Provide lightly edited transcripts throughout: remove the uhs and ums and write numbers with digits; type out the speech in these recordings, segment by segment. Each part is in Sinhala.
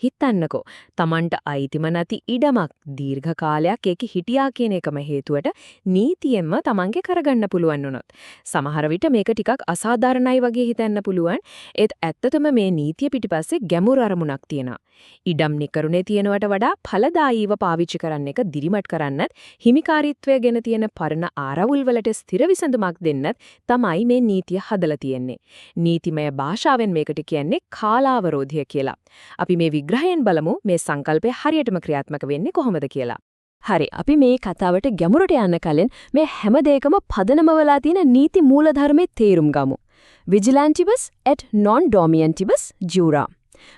හිතන්නකෝ Tamanට අයිතිම නැති ඉඩමක් දීර්ඝ කාලයක් ඒකේ හිටියා කියන එකම හේතුවට නීතියෙන්ම Tamanගේ කරගන්න පුළුවන් වුණොත් සමහර විට මේක ටිකක් අසාධාරණයි වගේ හිතන්න පුළුවන් ඒත් ඇත්තටම මේ නීතිය පිටිපස්සේ ගැඹුරු අරමුණක් තියෙනවා ඉඩම් නිකරුණේ තියෙනවට වඩා ඵලදායීව පාවිච්චි කරන්න එක දිරිමත් කරන්නත් හිමිකාරීත්වය ගැන තියෙන පරණ ආරවුල් වලට ස්ථිර විසඳුමක් දෙන්නත් තමයි මේ නීතිය හදලා තියෙන්නේ නීතිමය භාෂාවෙන් මේකට කියන්නේ කාලාවරෝධය කියලා අපි මේ විග්‍රහයෙන් බලමු මේ සංකල්පය හරියටම ක්‍රියාත්මක වෙන්නේ කොහොමද කියලා. හරි අපි මේ කතාවට ගැඹුරට යන්න කලින් මේ හැම දෙයකම පදනම වෙලා තියෙන නීති මූලධර්මයේ තේරුම් ගමු. Vigilantibus et non dominantibus jura.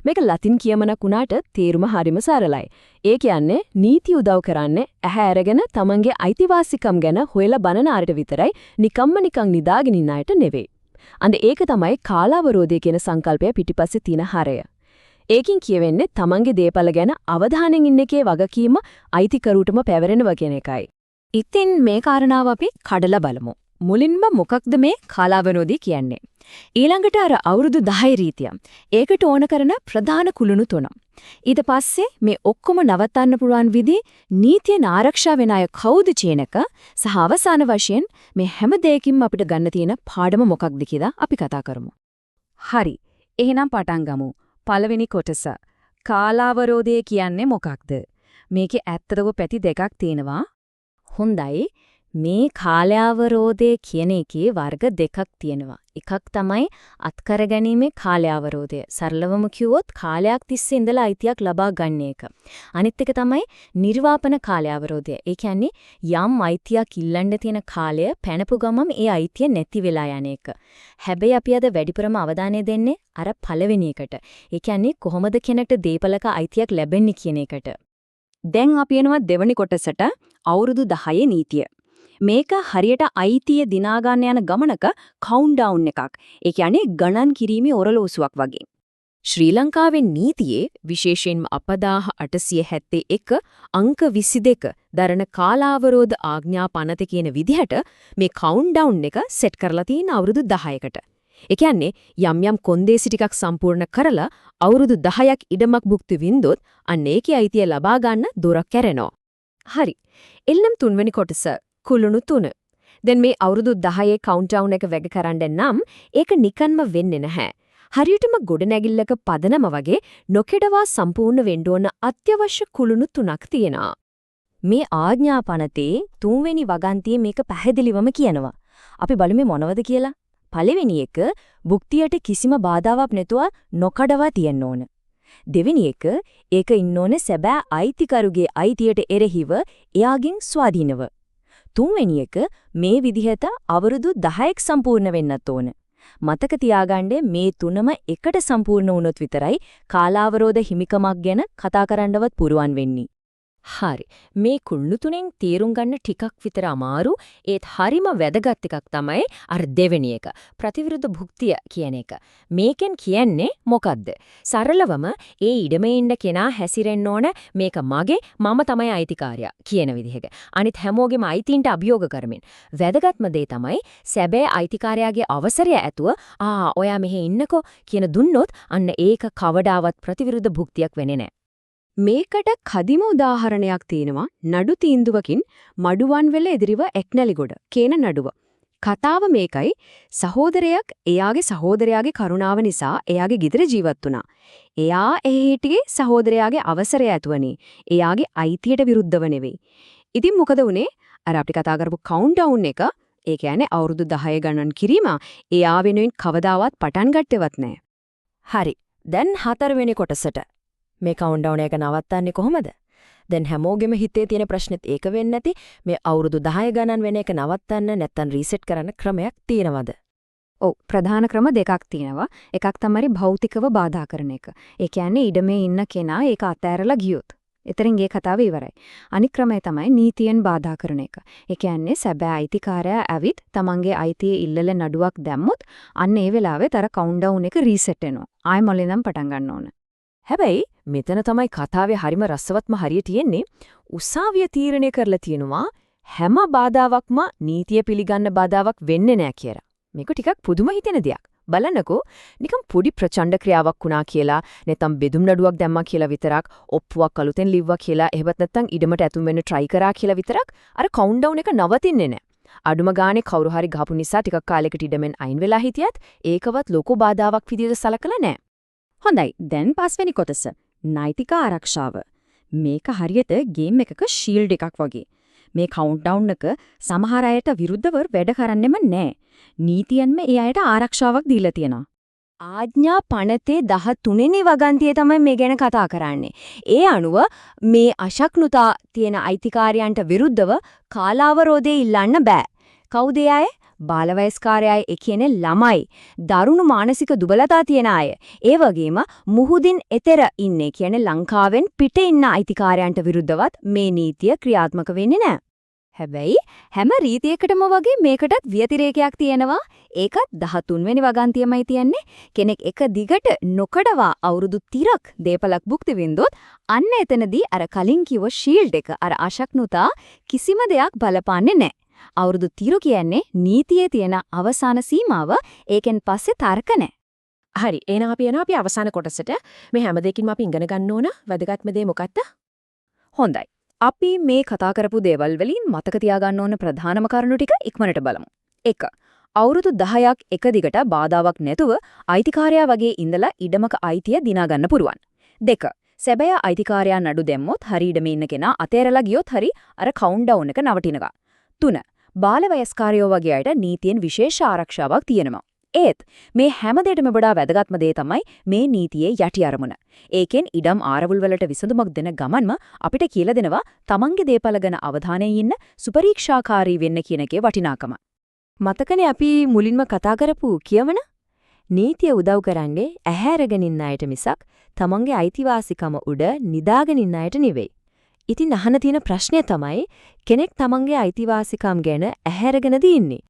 මේක ලතින් කියමනක් වුණාට තේරුම හරිම සරලයි. ඒ කියන්නේ නීති උදව් කරන්නේ ඇහැ අරගෙන තමන්ගේ අයිතිවාසිකම් ගැන හොයලා බලන අයට විතරයි නිකම්ම නිකන් නිදාගෙන ඉන්න අයට නෙවෙයි. අන්න ඒක තමයි කාලාවරෝධය කියන සංකල්පය පිටිපස්සේ තියෙන හරය. ඒකින් කියවෙන්නේ තමන්ගේ දේපල ගැන අවධානයෙන් ඉන්න එකේ වගකීම අයිතිකරුටම පැවරෙනවා කියන එකයි. ඉතින් මේ කාරණාව අපි කඩලා බලමු. මුලින්ම මොකක්ද මේ කාලාවරෝධය කියන්නේ? ඊළඟට අර අවුරුදු 10 රීතිය. ඒකට ඕන කරන ප්‍රධාන කුළුණු තුන. ඊට පස්සේ මේ ඔක්කොම නවත්තන්න පුළුවන් විදිහ නීතියෙන් ආරක්ෂා වෙන අය කවුද කියන එක සහ අවසාන වශයෙන් මේ හැම දෙයකින්ම අපිට ගන්න තියෙන පාඩම මොකක්ද කියලා අපි කතා කරමු. හරි. එහෙනම් පටන් ගමු. පළවෙනි කොටස කාලාවරෝධය කියන්නේ මොකක්ද? මේකේ ඇත්තටම පැති දෙකක් තියෙනවා. හොඳයි. මේ කාලාවරෝධය කියන එකේ වර්ග දෙකක් තියෙනවා. එකක් තමයි අත්කරගැනීමේ කාලාවරෝධය. සරලවම කිව්වොත් කාලයක් තිස්සේ ඉඳලා අයිතියක් ලබා ගන්න එක. අනිත් එක තමයි නිර්වාපන කාලාවරෝධය. ඒ කියන්නේ යම් අයිතියක් ඉල්ලන්න තියෙන කාලය පැනපු ගමන් ඒ අයිතිය නැති වෙලා යන එක. හැබැයි අපි අද වැඩිපුරම අවධානය දෙන්නේ අර පළවෙනි එකට. ඒ කියන්නේ කොහොමද කෙනෙක්ට දීපලක අයිතියක් ලැබෙන්නේ කියන එකට. දැන් අපි එනවා දෙවෙනි කොටසට අවුරුදු 10 නීතිය. මේක හරියට අයිතිය දිනා ගන්න යන ගමනක කවුන්ට්ඩවුන් එකක්. ඒ කියන්නේ ගණන් කිරීමේ ඔරලෝසුවක් වගේ. ශ්‍රී ලංකාවේ නීතියේ විශේෂයෙන්ම අපදාහ 871 අංක 22 දරන කාලාවරෝධ ආඥා පනත කියන විදිහට මේ කවුන්ට්ඩවුන් එක සෙට් කරලා තියෙන අවුරුදු 10කට. ඒ කියන්නේ යම් යම් කොන්දේසි ටිකක් සම්පූර්ණ කරලා අවුරුදු 10ක් ඉඩමක් භුක්ති විඳොත් අන්න ඒකේ අයිතිය ලබා ගන්න දොරක් කැරෙනවා. හරි. එල්ලම් තුන්වෙනි කොටස කුළුණු 3. දැන් මේ අවුරුදු 10 කවුන්ට්ඩවුන් එක වැග කරන්න නම් ඒක නිකන්ම වෙන්නේ නැහැ. හරියටම ගොඩනැගිල්ලක පදනම වගේ නොකඩවා සම්පූර්ණ වෙන්න ඕන අත්‍යවශ්‍ය කුළුණු 3ක් තියෙනවා. මේ ආඥා පනතේ තුන්වෙනි වගන්තියේ මේක පැහැදිලිවම කියනවා. අපි බලමු මොනවද කියලා. පළවෙනි එක භුක්තියට කිසිම බාධාවක් නැතුව නොකඩවා තියෙන්න ඕන. දෙවෙනි එක ඒක ඉන්න ඕනේ සැබෑ අයිතිකරුගේ අයිතියට එරෙහිව එයාගෙන් ස්වාධීනව. තුන්වෙනි එක මේ විදිහට අවුරුදු 10ක් සම්පූර්ණ වෙන්නත් ඕන. මතක තියාගන්න මේ තුනම එකට සම්පූර්ණ වුණොත් විතරයි කාලාවරෝධ හිමිකමක් ගැන කතා කරන්නවත් පුරුවන් වෙන්නේ. හරි. මේ කුළුණු තුනෙන් තේරුම් ගන්න ටිකක් විතර අමාරු ඒත් හරිම වැදගත් එකක් තමයි අර දෙවෙනි එක. ප්‍රතිවිරුද්ධ භුක්තිය කියන එක. මේකෙන් කියන්නේ මොකද්ද? සරලවම ඒ ඉඩමේ ඉන්න කෙනා හැසිරෙන්න ඕන මේක මගේ මම තමයි අයිතිකාරයා කියන විදිහක. අනිත් හැමෝගෙම අයිතීන්ට අභියෝග කරමින්. වැදගත්ම දේ තමයි සැබෑ අයිතිකාරයාගේ අවසරය ඇතුව ඔයා මෙහෙ ඉන්නකෝ කියන දුන්නොත් අන්න ඒක කවදාවත් ප්‍රතිවිරුද්ධ භුක්තියක් වෙන්නේ නැහැ. මේකට කදිම උදාහරණයක් තියෙනවා නඩු තීන්දුවකින් මඩුවන් වෙල එදිරිව එක්නැලිගොඩ කියන නඩුව. කතාව මේකයි සහෝදරයෙක් එයාගේ සහෝදරයාගේ කරුණාව නිසා එයාගේ ගෙදර ජීවත් වුණා. එයා එහි හිටියේ සහෝදරයාගේ අවසරය ඇතුවනේ. එයාගේ අයිතියට විරුද්ධව නෙවෙයි. ඉතින් මොකද වුනේ? අර අපි කතා කරපු කවුන්ට්ඩවුන් එක ඒ කියන්නේ අවුරුදු 10 ගණන් කිරීම එයා වෙනුවෙන් කවදාවත් පටන් ගත්තේවත් නැහැ. හරි. දැන් හතරවෙනි කොටසට මේ කවුන්ට්ඩවුන් එක නවත්තන්නේ කොහොමද? දැන් හැමෝගෙම හිතේ තියෙන ප්‍රශ්නෙත් ඒක වෙන්නේ නැති මේ අවුරුදු 10 ගණන් වෙන එක නවත්තන්න නැත්නම් රීසෙට් කරන්න ක්‍රමයක් තියෙනවද? ඔව් ප්‍රධාන ක්‍රම දෙකක් තියෙනවා. එකක් තමයි භෞතිකව බාධා කරන එක. ඒ කියන්නේ ඉඩමේ ඉන්න කෙනා ඒක අතෑරලා ගියොත්. එතරින් ඒ කතාව ඉවරයි. අනිත් ක්‍රමය තමයි නීතියෙන් බාධා කරන එක. ඒ කියන්නේ සැබෑ අයිතිකාරයා ඇවිත් තමන්ගේ අයිතියේ ඉල්ලල නඩුවක් දැම්මොත් අන්න ඒ වෙලාවෙත් අර කවුන්ට්ඩවුන් එක රීසෙට් වෙනවා. ආයෙ මොළෙන්දම් පටන් ගන්න ඕන. හැබැයි මෙතන තමයි කතාවේ හරිම රසවත්ම හරිය තියෙන්නේ. උසාවිය තීරණය කරලා තියෙනවා හැම බාධාවක්ම නීතිය පිළිගන්න බාධාවක් වෙන්නේ නැහැ කියලා. මේක ටිකක් පුදුම හිතෙන දෙයක්. බලන්නකෝ නිකම් පොඩි ප්‍රචණ්ඩ ක්‍රියාවක් වුණා කියලා නැත්නම් බෙදුම් නඩුවක් දැම්මා කියලා විතරක් ඔප්පුවක් අලුතෙන් ලිව්වා කියලා එහෙවත් නැත්නම් ඉඩමට ඇතුම් වෙන්න try කරා කියලා විතරක් අර කවුන්ට්ඩවුන් එක නවතින්නේ නැහැ. අඩුම ගානේ කවුරු හරි ගහපු නිසා ටිකක් කාලයකට ඉඩමෙන් අයින් වෙලා හිටියත් ඒකවත් ලොකු බාධාවක් විදියට සලකලා නැහැ. හොඳයි. දැන් පස්වෙනි කොටස. නෛතික ආරක්ෂාව. මේක හරියට ගේම් එකක ෂීල්ඩ් එකක් වගේ. මේ කවුන්ට්ඩවුන් එක සමහර අයට විරුද්ධව වැඩ කරන්නෙම නැහැ. නීතියෙන්ම ඒ අයට ආරක්ෂාවක් දීලා තියෙනවා. ආඥා පනතේ 13 වෙනි වගන්තිය තමයි මේ ගැන කතා කරන්නේ. ඒ අනුව මේ අශක්නුතා තියෙන අයිතිකාරයන්ට විරුද්ධව කාලාවරෝධය ඉල්ලන්න බෑ. කවුද ඒ අය? බාලවයස්කාරයයි ඒ කියන්නේ ළමයි. දරුණු මානසික දුබලතා තියෙන අය. ඒ වගේම මුහුදින් එතර ඉන්නේ කියන්නේ ලංකාවෙන් පිට ඉන්න අයිතිකාරයන්ට විරුද්ධවත් මේ නීතිය ක්‍රියාත්මක වෙන්නේ නැහැ. හැබැයි හැම රීතියකටම වගේ මේකටත් ව්‍යතිරේකයක් තියෙනවා. ඒකත් 13 වෙනි වගන්තියමයි තියන්නේ. කෙනෙක් එක දිගට නොකඩවා අවුරුදු 30ක් දේපලක් භුක්ති විඳොත් අන්න එතනදී අර කලින් කිව්ව ෂීල්ඩ් එක අර අශක්නුතා කිසිම දෙයක් බලපාන්නේ නැහැ. අවුරුදු 30 කියන්නේ නීතියේ තියෙන අවසාන සීමාව. ඒකෙන් පස්සේ තර්ක නැහැ. හරි. එහෙනම් අපි යනවා අපි අවසාන කොටසට. මේ හැම දෙයකින්ම අපි ඉගෙන ගන්න ඕන වැදගත්ම දේ මොකක්ද? හොඳයි. අපි මේ කතා කරපු දේවල් වලින් මතක තියාගන්න ඕන ප්‍රධානම කරුණු ටික ඉක්මනට බලමු. 1. අවුරුදු 10ක් එක දිගට බාධාවක් නැතුව අයිතිකාරයා වගේ ඉඳලා ඉඩමක අයිතිය දිනා ගන්න පුරුවන්. 2. සැබෑ අයිතිකාරයා නඩු දැම්මොත් හරි ඉඩමේ ඉන්න කෙනා අතෑරලා ගියොත් හරි අර කවුන්ට්ඩවුන් එක නවතිනවා. 3. බාලවයස්කාරයෝ වගේ අයට නීතියෙන් විශේෂ ආරක්ෂාවක් තියෙනවා. ඒත් මේ හැම දෙයකම වඩා වැදගත්ම දේ තමයි මේ නීතියේ යටි අරමුණ. ඒකෙන් ඉඩම් ආරවුල් වලට විසඳුමක් දෙන ගමන්ම අපිට කියලා දෙනවා තමන්ගේ දේපල ගැන අවධානයෙන් ඉන්න සුපරීක්ෂාකාරී වෙන්න කියන එකේ වටිනාකම. මතකනේ අපි මුලින්ම කතා කරපු කියවන නීතිය උදව් කරන්නේ ඇහැරගෙන ඉන්න අයට මිසක් තමන්ගේ අයිතිවාසිකම උඩ නිදාගෙන ඉන්න අයට නෙවෙයි. ඉතින් අහන තියෙන ප්‍රශ්නය තමයි කෙනෙක් තමන්ගේ අයිතිවාසිකම් ගැන ඇහැරගෙනද ඉන්නේ?